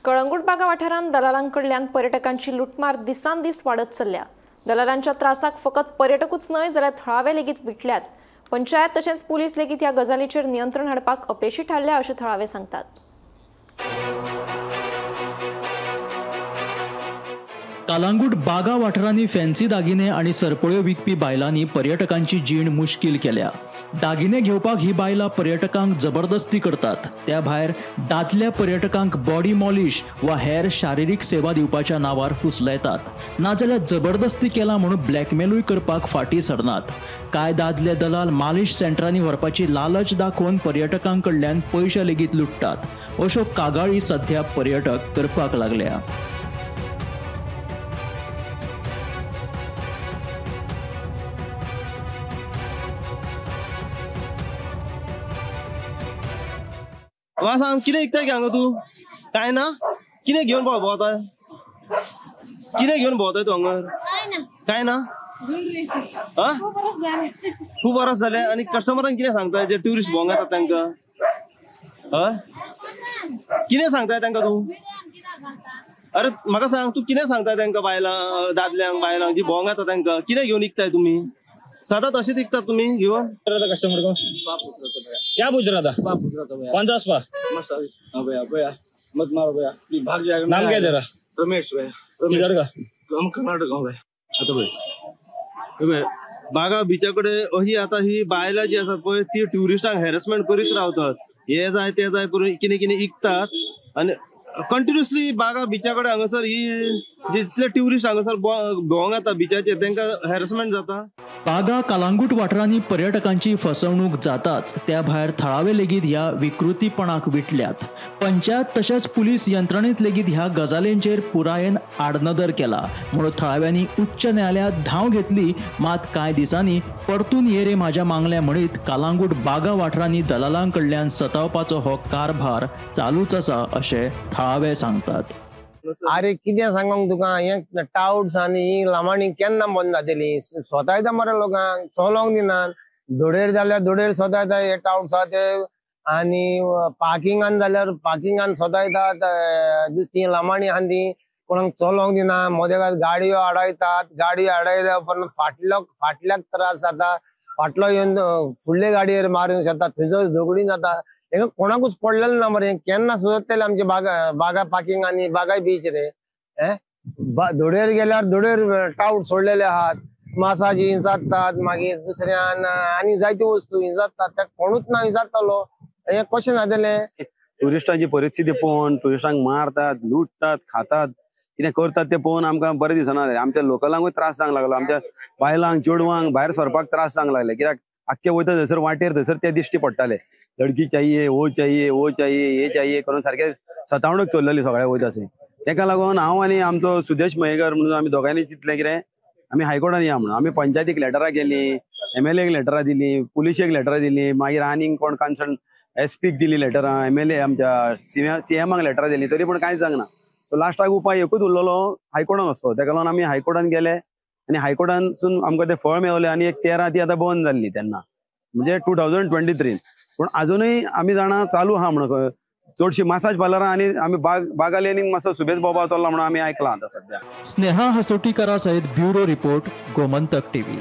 कळंगूट बागा वाठारांत दलालांकडल्यान पर्यटकांची लुटमार दिसान दीस वाडत चल्ल्या। दलालांच्या त्रासाक फकत पर्यटकूच न्हय जाल्यार थळावे लेगीत विटल्यात। पंचायत तशेंच पुलीस लेगीत ह्या गजालीचेर नियंत्रण हाडपाक अपेशी थारल्या अशें थळावे सांगतात। कळंगूट बागा वाठारांनी फॅन्सी दागिने आणि सरपळ्यो विकपी बायलांनी पर्यटकांची जीण मुश्कील केल्या। दागिने घेवपाक ही बायलां पर्यटकांक जबरदस्ती करतात। त्या भायर दादल्या पर्यटकांक बॉडी मॉलिश वा हेर शारिरीक सेवा दिवपाच्या नावार फुसलयतात। नाजाल्यार जबरदस्ती केला म्हणून ब्लॅकमेलूय करपाक फाटी सरनात। कांय दादले दलाल मालिश सेंटरांनी व्हरपाची लालच दाखोवन पर्यटकांकडल्यान पयशे लेगीत लुटतात। अश्यो कागाळी सध्या पर्यटक करपाक लागल्या। वा सांग कितें विकताय हांगा तू? काय ना कितें घेवन भोंवताय? कितें घेवन भोंवताय तू हांगा? काय ना खूप वर्स जाले आणि कस्टमरांक कितें सांगताय जे ट्युरिस्ट भोंवंक येतात तांकां? कितें सांगताय तांकां तू? अरे म्हाका सांग तू कितें सांगताय तांकां बायलांक दादल्यांक बायलांक जी भोंवंक येतात तांकां कितें घेवन विकताय तुमी? सदां तशेंच विकतात तुमी घेवन? कस्टमर को क्या पूछ रहा था? कौन सा स्पा? भैया भैया मत मारो भैया भाग जाएगा। नाम क्या है तेरा? रमेश भैया। किधर का? हम कर्नाटक गाँव भैया। आता भैया बागा बिचाकडे अशी आता ही बायला जी असतात पळय ती ट्युरिस्टांक हॅरेसमेंट करीत रावतात। हे जाय ते जाय करून कितें कितें विकतात आणि कंटिन्युअसली बागा बिचाकडे हांगासर ही जितले ट्युरिस्ट हांगासर भोंवंक येता बिचाचेर तांकां हॅरेसमेंट जाता। बागा कळंगूट वाठारांनी पर्यटकांची फसवणूक जाताच त्या भायर थळावे लेगीत ह्या विकृतीपणाक विटल्यात। पंचायत तशेंच पुलीस यंत्रणेंत लेगीत ह्या गजालींचेर पुरायेन आडनदर केला म्हणून थळाव्यांनी उच्च न्यायालयात धांव घेतली। मात कांय दिसांनी परतून ये रे म्हाज्या मागल्या म्हणीत कळंगूट बागा वाठारांनी दलालांकडल्यान सतावपाचो हो कारभार चालूच आसा अशें थळावे सांगतात। अरे कितें सांगूंक तुका हे टाउट्स आनी लामाणी केन्ना बंद जातली? स्वता येता मरे लोकांक चलोंक दिनात। धोडेर जाल्यार धोडेर स्वता येता हे टाउट्स आहा ते आनी पार्किंगान जाल्यार पार्किंगान स्वता येतात ती लामाणी आहा ती कोणाक चलोंक दिना। मदेगात गाडयो आडयतात गाडयो आडयल्या उपरांत फाटल्याक त्रास जाता। फाटलो येवन फुडले गाडयेर मारूंक शकता थंयसर झगडी जाता। हे कोणाकूच पडलेलं ना मरे केन्ना सुद्दां आमचे बागा पार्किंग आणि बागा बीच रे धोडेर गेल्यार धोडेर टाउट सोडलेले आहात। मसाज हिंसातात मागीर दुसऱ्यान आनी जायत्यो वस्तू हिंसातात त्या कोणूच ना हिंसातलो हे कशें जातले? ट्युरिस्टांची परिस्थिती पळोवन ट्युरिस्टांक मारतात लुटतात खातात कितें करतात ते पळोवन आमकां बरें दिसना। आमच्या लोकलांकूय त्रास जावंक लागलो। आमच्या बायलांक चेडवांक भायर सरपाक त्रास जावंक लागले कित्याक आख्खे वयता थंयसर वाटेर थंयसर ते दिश्टी पडटाले लडकी चाहिए वो चाहिए वो चाहिए ये चाहिए करून सारखे सतावणूक चल्लेली सगळ्या वयता थंय। तेका लागून हांव आनी आमचो सुदेश मयेकर म्हणून आमी दोगांनी चिंतलें कितें आमी हायकोर्टान या म्हणून। आमी पंचायतीक लेटरां गेलीं MLAक लेटरां दिलीं पुलिशेक लेटरां दिलीं मागीर आनीक कोण कन्सर्न SPक दिलीं लेटरां MLA आमच्या CMाक लेटरां दिलीं तरी पूण कांयच जावंक ना। सो लास्टाक उपाय एकूच उरलेलो हायकोर्टान वचपाचो। तेका लागून आमी हायकोर्टान गेले आनी हायकोर्टानसून आमकां तें फळ मेळलें आनी एक 13 ती आतां बंद जाल्ली तेन्ना म्हणजे 2023 पण अजूनही आम्ही जाणा चालू आहा म्हणून चडशी मसाज पार्लरां आनी आमी बागा लेनीक मातसो सुबेज बोबाव चल्ला म्हणून आमी आयकलां आतां सध्या। स्नेहा हसोटीकरा सयत ब्युरो रिपोर्ट गोमंतक TV।